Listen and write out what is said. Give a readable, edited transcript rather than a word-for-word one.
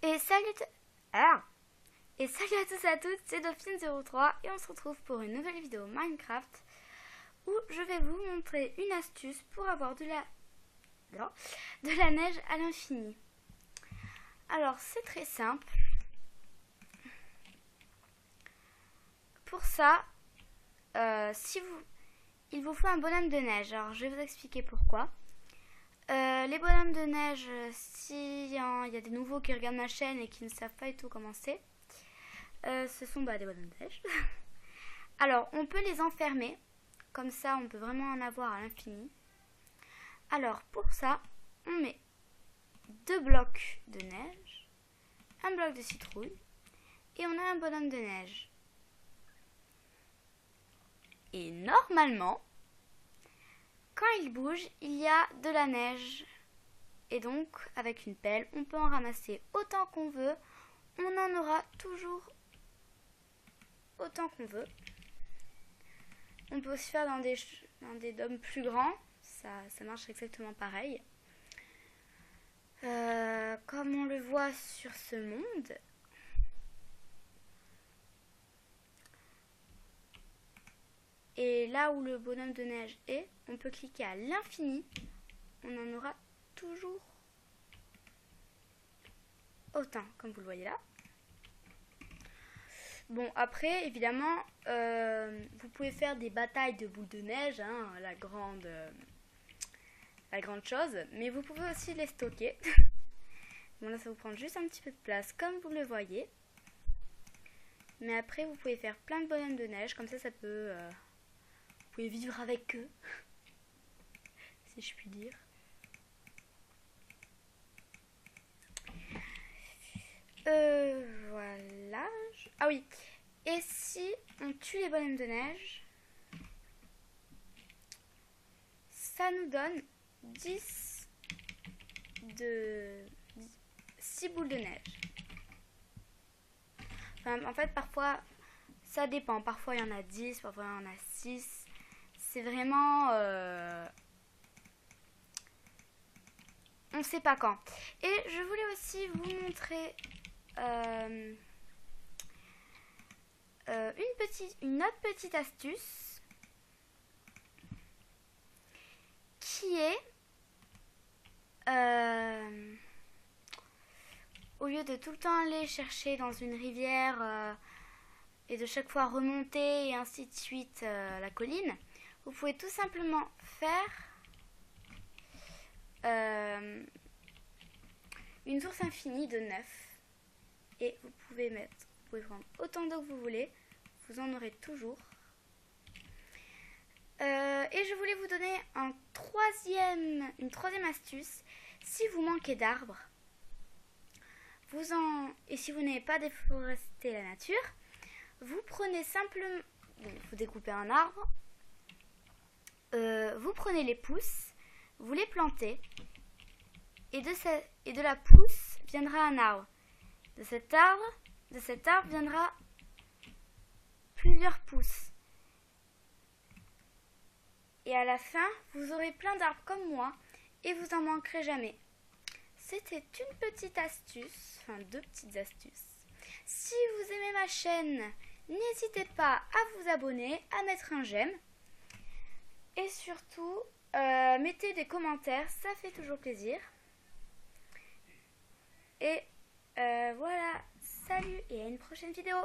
Et salut, ah. Et salut à tous et à toutes, c'est Dauphine03 et on se retrouve pour une nouvelle vidéo Minecraft où je vais vous montrer une astuce pour avoir de la neige à l'infini. Alors c'est très simple. Pour ça, il vous faut un bonhomme de neige. Alors je vais vous expliquer pourquoi. Les bonhommes de neige, s'il y a des nouveaux qui regardent ma chaîne et qui ne savent pas du tout comment c'est, ce sont des bonhommes de neige. Alors, on peut les enfermer, comme ça on peut vraiment en avoir à l'infini. Alors, pour ça, on met 2 blocs de neige, un bloc de citrouille, et on a un bonhomme de neige. Et normalement, quand il bouge, il y a de la neige. Et donc, avec une pelle, on peut en ramasser autant qu'on veut. On en aura toujours autant qu'on veut. On peut aussi faire dans des dômes plus grands. Ça marche exactement pareil. Comme on le voit sur ce monde. Et là où le bonhomme de neige est, on peut cliquer à l'infini. On en aura toujours autant, comme vous le voyez là. Bon, après, évidemment, vous pouvez faire des batailles de boules de neige, hein, la grande chose, mais vous pouvez aussi les stocker. Bon, là, ça vous prend juste un petit peu de place, comme vous le voyez. Mais après, vous pouvez faire plein de bonhommes de neige, comme ça peut... vous pouvez vivre avec eux, si je puis dire. Voilà. Ah oui. Et si on tue les bonhommes de neige, ça nous donne 6 boules de neige. Enfin, en fait, parfois, ça dépend. Parfois, il y en a 10, parfois, il y en a 6. C'est vraiment... on ne sait pas quand. Et je voulais aussi vous montrer... une autre petite astuce qui est au lieu de tout le temps aller chercher dans une rivière et de chaque fois remonter et ainsi de suite la colline, vous pouvez tout simplement faire une source infinie de 9 et vous pouvez prendre autant d'eau que vous voulez, vous en aurez toujours. Et je voulais vous donner une troisième astuce. Si vous manquez d'arbres, et si vous n'avez pas déforesté la nature, vous prenez simplement, vous découpez un arbre, vous prenez les pousses, vous les plantez, et de la pousse viendra un arbre. De cet arbre viendra plusieurs pousses. Et à la fin, vous aurez plein d'arbres comme moi et vous n'en manquerez jamais. C'était une petite astuce, enfin 2 petites astuces. Si vous aimez ma chaîne, n'hésitez pas à vous abonner, à mettre un j'aime. Et surtout, mettez des commentaires, ça fait toujours plaisir. Et voilà, salut et à une prochaine vidéo.